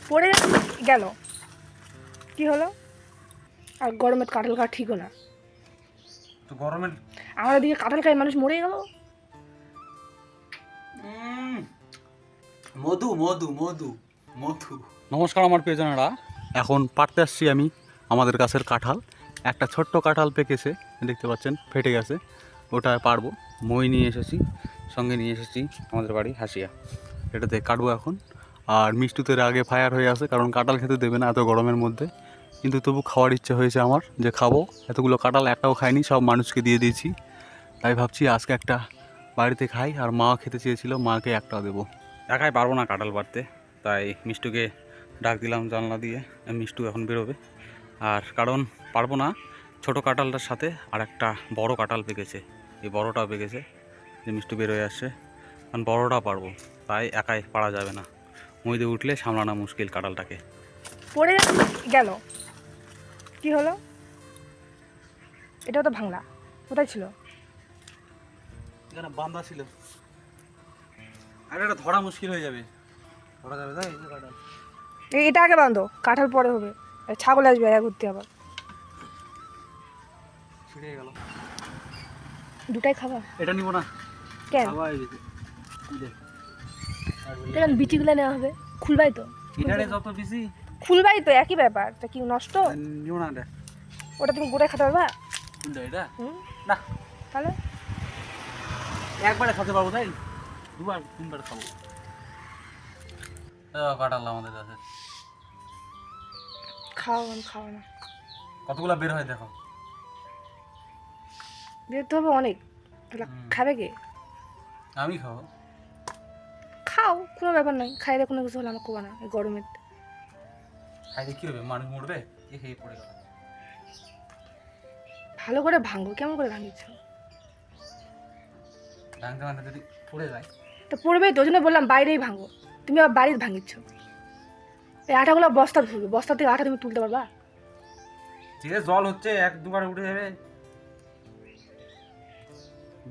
পড়ে গেল, কি হলো? আর গরমে কাঁঠাল খাওয়া ঠিকও না। তো গরমে আমাদের দিকে কাঁঠাল খাই মানুষ মরে গেল। মধু মধু মধু মধু। নমস্কার আমার প্রিয়জনেরা, এখন পাড়তে আসছি আমি আমাদের গাছের কাঁঠাল। একটা ছোট্ট কাঁঠাল পেকেছে, দেখতে পাচ্ছেন ফেটে গেছে, ওটা পারবো। মই নিয়ে এসেছি, সঙ্গে নিয়ে এসেছি আমাদের বাড়ি হাসিয়া, এটাতে কাটবো এখন। আর মিষ্টুতের আগে ফায়ার হয়ে আছে, কারণ কাঁঠাল খেতে দেবে না এত গরমের মধ্যে, কিন্তু তবু খাওয়ার ইচ্ছে হয়েছে আমার যে খাবো। এতগুলো কাঁঠাল একটাও খাইনি, সব মানুষকে দিয়ে দিয়েছি। তাই ভাবছি আজকে একটা বাড়িতে খাই, আর মা খেতে চেয়েছিল, মাকে একটাও দেবো। একাই পারবো না কাঁঠাল পাড়তে, তাই মিষ্টুকে ডাক দিলাম জানলা দিয়ে। মিষ্টু এখন বেরোবে, আর কারণ পারবো না, ছোটো কাঁঠালটার সাথে আর একটা বড়ো কাঁঠাল পেকেছে, এই বড়োটাও পেকেছে, যে মিষ্টু বেরোয় আসছে, কারণ বড়োটা পারবো, তাই একাই পারা যাবে না। মইদে উঠলে সামলানো মুশকিল কাঁঠালটাকে। পড়ে গেল, কি হলো? এটাও তো ভাঙলা, কোথায় ছিল? এখানে বাঁধা ছিল, আর এটা ধরা মুশকিল হয়ে যাবে। ধরা যাবে তাই কাঁঠাল, এটা আগে বাঁধো, কাঁঠাল পরে হবে। ছাগল আসবে আগে ঘুরতে আবার। ছিঁড়ে গেল। দুটাই খাবা? এটা নিব না, কেন? দেখেন বিচিগুলো নেওয়া হবে, খুলবাই তো। এটারে যত বেশি খুলবাই তো, একই ব্যাপার। তা কি নষ্ট? নিব না এটা। ওটা তুমি গোটায় খেতে পারবা? কোনটা এটা? হুম, না, তাহলে একবারে খেতে পারবো তাই, দুবার তিনবার খাবো। কাটাল আমাদের কাছে খাওয়া না। কতগুলা বের হয় দেখো। দেখতে হবে অনেক। তাহলে খাবে কে? আমি খাবো। খাও, কোনো ব্যাপার নাই। খাইলে কোনো কিছু হলে আমার কোবা না, এই গরমে। খাইলে কি হবে, মানুষ মরবে? এ খেয়ে পড়ে গেল। ভালো করে ভাঙো, কেমন করে ভাঙিছ? ভাঙতে ভাঙতে যদি পড়ে যায়। তো পড়বেই তো, ওই জন্য বললাম বাইরেই ভাঙো। তুমি আবার বাড়ির ভাঙিচ্ছ। এই আটাগুলো বস্তা ধরবে, বস্তা থেকে আটা তুমি তুলতে পারবা? যে জল হচ্ছে এক দুবার উঠে যাবে,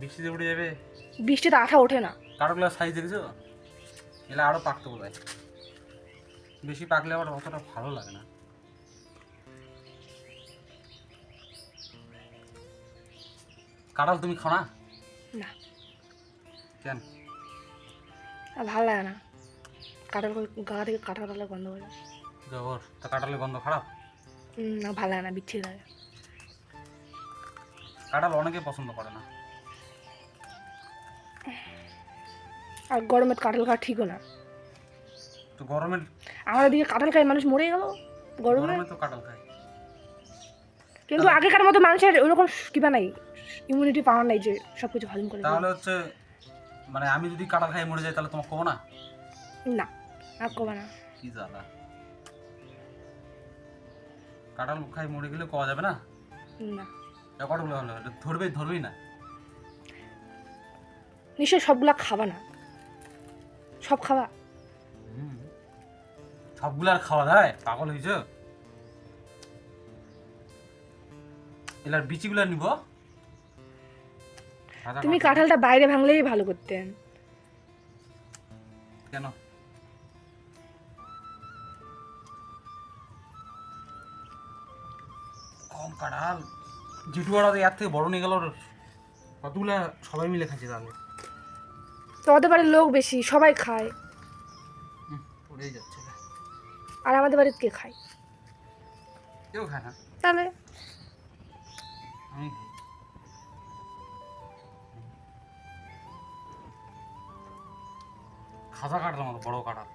বৃষ্টিতে উঠে যাবে। বৃষ্টিতে আঠা ওঠে না। কারোগুলো সাইজ দেখেছো? এলে আরো পাকতে বোধ হয়, বেশি পাকলে আবার অতটা ভালো লাগে না। কাঁঠাল তুমি খাও না? না, কেন? আর ভালো লাগে না। কাঁঠাল গা থেকে কাঁঠাল গন্ধ হয়ে যায়। জবর, তা কাঁঠালের গন্ধ খারাপ? না, ভালো লাগে না, বিচ্ছিরি লাগে। কাঁঠাল অনেকে পছন্দ করে না। আর গরমে কাঁঠাল খাওয়া ঠিকও না। তো গরমের, আমাদের দিকে কাঁঠাল খাই মানুষ মরে গেল গরমে। গরমে তো কাঁঠাল খায়, কিন্তু আগেকার মতো মানুষের ওরকম কিবা নাই, ইমিউনিটি পাওয়ার নাই যে সবকিছু হজম করে। তাহলে হচ্ছে মানে আমি যদি কাঁঠাল খাই মরে যাই তাহলে তোমাকে কবো না? না, আর কবা না। কি জ্বালা, কাঁঠাল খাই মরে গেলে কওয়া যাবে না? না, কতগুলো হলো, ধরবেই না। নিশ্চয় সবগুলা খাবা না? সব খাবা? সবগুলো আর খাওয়া যায়? পাগল হয়েছ? এলার বিচিগুলো নিব। তুমি কাঁঠালটা বাইরে ভাঙলেই ভালো করতেন। কেন? কম কাঁঠাল, জিটুয়ারা এর থেকে বড় নিয়ে গেল, কতগুলা সবাই মিলে খাচ্ছি তাহলে। তো ওদের বাড়ির লোক বেশি, সবাই খায়। পড়েই যাচ্ছে, আর আমাদের বাড়িতে কে খায়? কেউ খায় না। তাহলে আমি খাই। খাজা কাঁঠাল মতো বড় কাঁঠাল,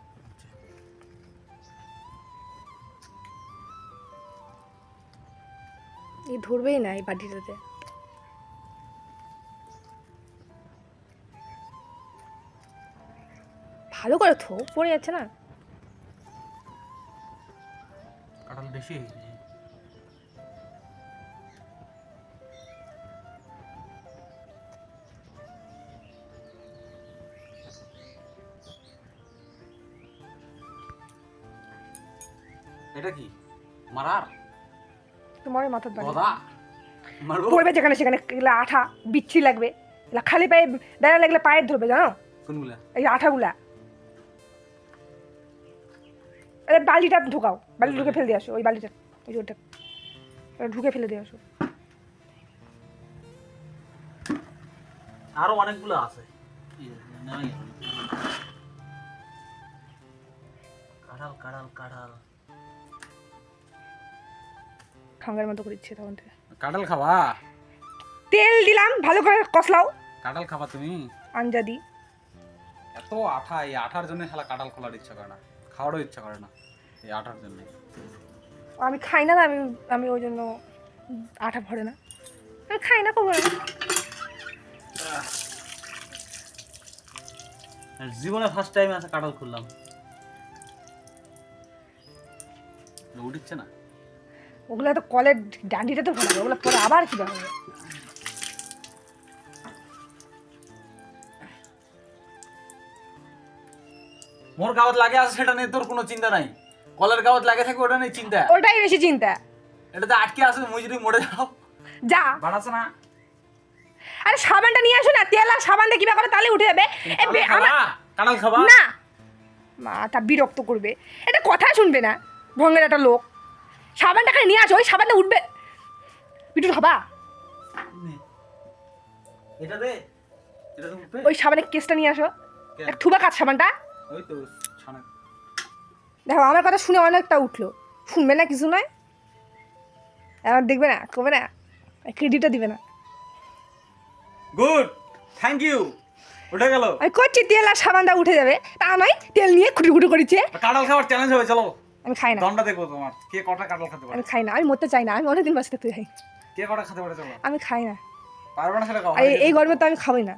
এই ধরবেই না এই বাটিটাতে। ভালো করে থো, পড়ে যাচ্ছে না। কাঁঠাল বেশি হয়ে গেছে। এটা কি মারার? তোমার মাথার বাড়ি গদা মারবো? পড়বে যেখানে সেখানে, এগুলা আঠা, বিচ্ছিরি লাগবে। এগুলা খালি পায়ে বেড়া লাগলে পায়ে ধরবে, জানো? কোনগুলা? এই আঠাগুলা। আরে বালিটা ঢোকাও, বালি ঢুকে ফেলে দিয়ে আসো, ওই বালিটা, ওই ওটা ঢুকে ফেলে দিয়ে আসো। আরো অনেকগুলো আছে। কাঁঠাল কাঁঠাল কাঁঠাল খাঙ্গার মতো করে ইচ্ছে তখন থেকে। কাঁঠাল খাবা? তেল দিলাম, ভালো করে কষলাও। কাঁঠাল খাবা তুমি? আঞ্জাদি এত আঠা, এই আঠার জন্য শালা কাঁঠাল খোলার ইচ্ছা করে না, খাওয়ারও ইচ্ছা করে না এই আঠার জন্য। আমি খাই না, আমি আমি ওই জন্য আঠা ভরে না, আমি খাই না, করবো না। জীবনে ফার্স্ট টাইম আছে কাঁঠাল খুললাম, উঠিচ্ছে না। ওগুলো তো কলের ডান্ডিটা তো ভালো, ওগুলো পরে আবার কি হবে। মোর গাওয়াত লাগে আছে সেটা নিয়ে তোর কোনো চিন্তা নাই, কলের গাওয়াত লাগে থাকবে ওটা নিয়ে চিন্তা। ওটাই বেশি চিন্তা। এটাতে আটকে আছে, মুই যদি মরে যাও যা বাড়াচ্ছে না। আরে সাবানটা নিয়ে আসো না, তেল আর সাবান দিয়ে কিবা করে তাহলে উঠে যাবে। কাঁঠাল খাবা না, মাটা বিরক্ত করবে, এটা কথা শুনবে না ভঙ্গের একটা লোক। সাবানটা খালি নিয়ে আসো, ওই সাবানটা উঠবে। পিটু খাবা? এটা দে, এটা তো উঠবে। ওই সাবানের কেসটা নিয়ে আসো, এক থুবা কাজ সাবানটা। ওই তো ছানা। দেখো আমার কথা শুনে অনেকটা উঠলো, শুনবে না, কিছু নয়, এবার দেখবে না, করবে না, ক্রেডিটটা দিবে না। Good, thank you. উঠে গেল। আমি করছি তেল আর সাবানটা উঠে যাবে, তা নয় তেল নিয়ে খুঁটি খুঁটি করেছে। কাঁঠাল খাওয়ার চ্যালেঞ্জ হবে, চলো। আমি খাই না, দমটা দেখবো তোমার, কে কটা কাঁঠাল খেতে পারে। আমি খাই না, আমি মরতে চাই না, আমি অনেকদিন বাঁচতে চাই। কে কটা খেতে পারে, চলো। আমি খাই না, পারবে না সেটা খাও। এই গরমে তো আমি খাবোই না।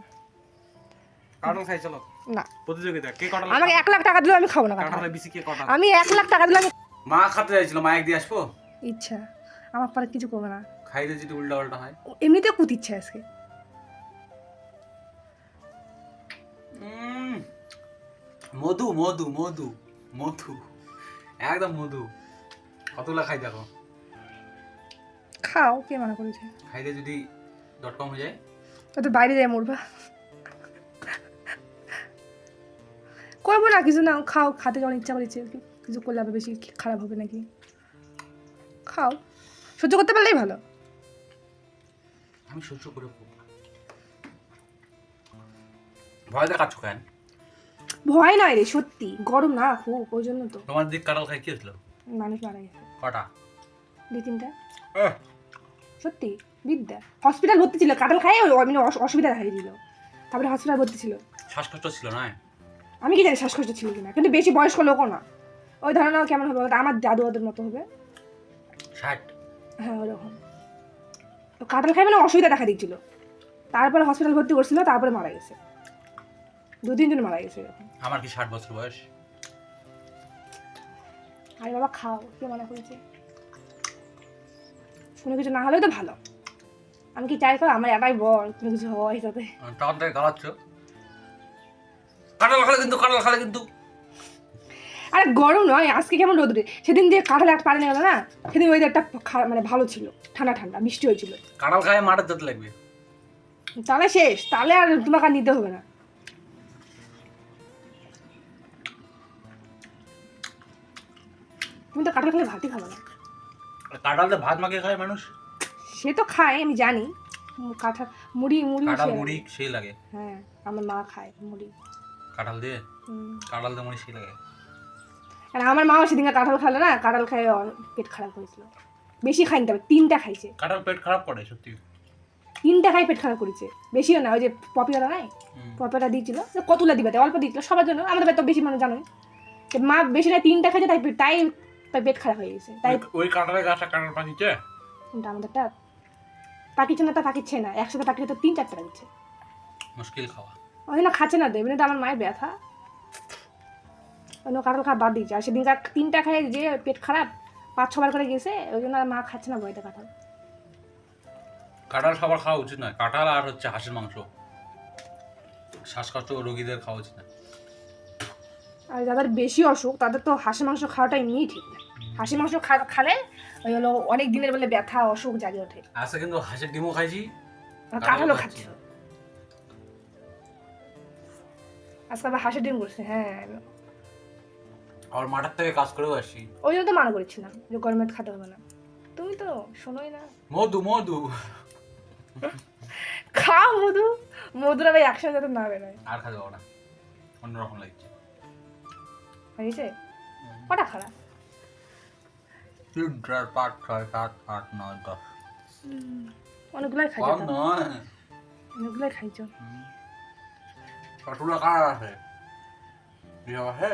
কাঁঠাল খাই, চলো না, প্রতিযোগিতা, কে কটা। আমাকে 1 লাখ টাকা দিলেও আমি খাবো না কাঁঠাল। কাঁঠালের বেশি কে কটা। আমি 1 লাখ টাকা দিলে আমি মা খেতে চাইছিল, মা এক দিয়ে আসবো। ইচ্ছা আমার পরে কিছু করবে না, খাইতে যদি উল্টা উল্টা হয়। এমনিতে কুত ইচ্ছা আজকে। মধু মধু মধু মধু, একদম মধু। কতগুলা খাই দেখো। খাও, কে মানা করেছে? খাইতে যদি .com হয়ে যায় তো বাইরে যাই মরবা। করবো না কিছু না, খাও, খাতে যখন ইচ্ছা করেছে, কিছু করলে আবার বেশি খারাপ হবে নাকি? খাও, সহ্য করতে পারলেই ভালো। আমি সহ্য করে ভয় দেখাচ্ছ কেন? ভয় নয় রে, সত্যি গরম না খুব, ওই জন্য তো। তোমার দিক কাঁঠাল খাই কি হয়েছিল? মানুষ মারা গেছে কটা? 2-3টা। সত্যি বিদ্যা হসপিটাল ভর্তি ছিল, কাঁঠাল খাই মানে অসুবিধা দেখা দিল, তারপরে হসপিটাল ভর্তি ছিল। শ্বাসকষ্ট ছিল না? আমি কি জানি শ্বাসকষ্ট ছিল কিনা, কিন্তু বেশি বয়স্ক লোকও না, ওই ধারণা কেমন হবে, আমার দাদুদের মতো হবে। 60? হ্যাঁ ওরকম। তো কাঁঠাল খাই মানে অসুবিধা দেখা দিচ্ছিল, তারপরে হসপিটাল ভর্তি করছিল, তারপরে মারা গেছে, 2-3 জন মারা গেছে এরকম। আমার কি 60 বছর বয়স? আরে বাবা খাও, কে মানা করেছে? কোনো কিছু না হলেও তো ভালো, আমি কি চাই আমার এটাই বল কোনো কিছু হয় তাতে। তখন থেকে গালাচ্ছ, কাঁঠাল খালে কিন্তু, কাঁঠাল খালে কিন্তু। আরে গরম নয়, আজকে কেমন রোদ রে, সেদিন যে কাঁঠাল একটা পারে গেল না, সেদিন ওয়েদারটা মানে ভালো ছিল, ঠান্ডা ঠান্ডা বৃষ্টি হয়েছিল। কাঁঠাল খায় মাঠে যেতে লাগবে। তাহলে শেষ, তাহলে আর তোমাকে আর নিতে হবে না। তুমি তো কাঁঠাল খেলে ভাতই খাবো না। কাঁঠালতে ভাত মাখিয়ে খায় মানুষ। সে তো খায় আমি জানি, কাঁঠাল মুড়ি মুড়ি কাঁঠাল মুড়ি সেই লাগে। হ্যাঁ আমার মা খায় মুড়ি কাঁঠাল দিয়ে, কাঁঠাল দিয়ে মুড়ি সেই লাগে। আর আমার মাও সেদিনকে কাঁঠাল খালো না, কাঁঠাল খাই পেট খারাপ করেছিল, বেশি খাইনি, তবে 3টা খাইছে। কাঁঠাল পেট খারাপ করে সত্যি, 3টা খাই পেট খারাপ করেছে, বেশিও না। ওই যে পপিওটা নাই, পপিওটা দিয়েছিল, কতগুলা দিবে, অল্প দিয়েছিল সবার জন্য, আমাদের তো বেশি মানুষ জানোই, মা বেশি না 3টা খাইছে, তাই পেট খারাপ হয়ে গেছে। তাই ওই কাঁঠালের গাছটা কাঁঠাল পাকিছে, কোনটা আমাদেরটা পাকিছে না, তা পাকিচ্ছে না, একসাথে পাকিয়ে তো 3-4টা দিচ্ছে, মুশকিল খাওয়া। ওই জন্য খাচ্ছে না তো, এমনি তো আমার মায়ের ব্যথা, অন্য কাঁঠাল খাওয়া বাদ দিচ্ছে। আর সেদিনকার 3টা খাই যে পেট খারাপ 5-6 বার করে গেছে, ওই জন্য আর মা খাচ্ছে না বইতে কাঁঠাল। কাঁঠাল সবার খাওয়া উচিত নয়, কাঁঠাল আর হচ্ছে হাঁসের মাংস শ্বাসকষ্ট রোগীদের খাওয়া উচিত না। আর যাদের বেশি অসুখ তাদের তো হাঁসের মাংস খাওয়াটা এমনিই ঠিক না, হাঁসের মাংস খালে ওই হলো অনেক দিনের বলে ব্যথা অসুখ জাগে ওঠে। আজকে কিন্তু হাঁসের ডিমও খাইছি, কাঁঠালও খাচ্ছি, আজকে আবার হাঁসের ডিম করছে। হ্যাঁ আর মাঠের থেকে কাজ করেও আসি। ওই জন্য তো মানা করেছিলাম যে গরমে খাতে হবে না, তুমি তো শোনোই না। মধু মধু খাও মধু, মধুরা ভাই একসাথে যাতে না বেরোয়। আর খাওয়া যাবো না, অন্যরকম লাগছে। হয়েছে কটা খারাপ? 3, 4, 5, 6, 7, 8, 9, 10। অনেকগুলাই খাইছো কম তো। নয়। অনেকগুলাই খাইছো। কতগুলো কার আছে? বিয়ে আছে?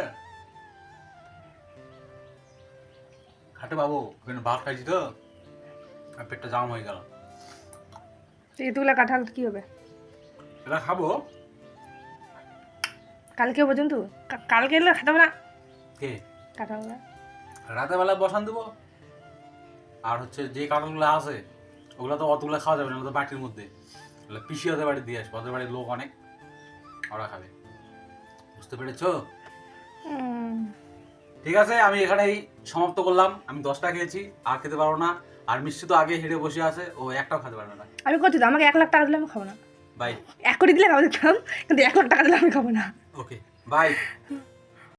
খাটে বাবু, ওখানে ভাত খাইছি তো, আর পেটটা জাম হয়ে গেল। এতগুলা কাঁঠাল কি হবে? এটা খাবো। কালকে পর্যন্ত? কালকে এলে খেতে হবে না কে? কাঁঠালগুলা? রাতের বেলা বসান দেবো। আর হচ্ছে যে কাঁঠালগুলো আছে ওগুলো তো অতগুলো খাওয়া যাবে না, ওগুলো তো বাটির মধ্যে, ওগুলো পিসি ওদের বাড়ি দিয়ে আসবো, ওদের বাড়ির লোক অনেক, ওরা খাবে। বুঝতে পেরেছো? ঠিক আছে, আমি এখানেই সমাপ্ত করলাম। আমি 10টা খেয়েছি, আর খেতে পারবো না। আর মিষ্টি তো আগে হেঁটে বসে আছে, ও একটাও খেতে পারবে না। আমি করছি তো, আমাকে 1,00,000 টাকা দিলে আমি খাবো না। বাই। 1 কোটি দিলে খাবো দিতাম, কিন্তু 1,00,000 টাকা দিলে আমি খাবো না। Okay bye.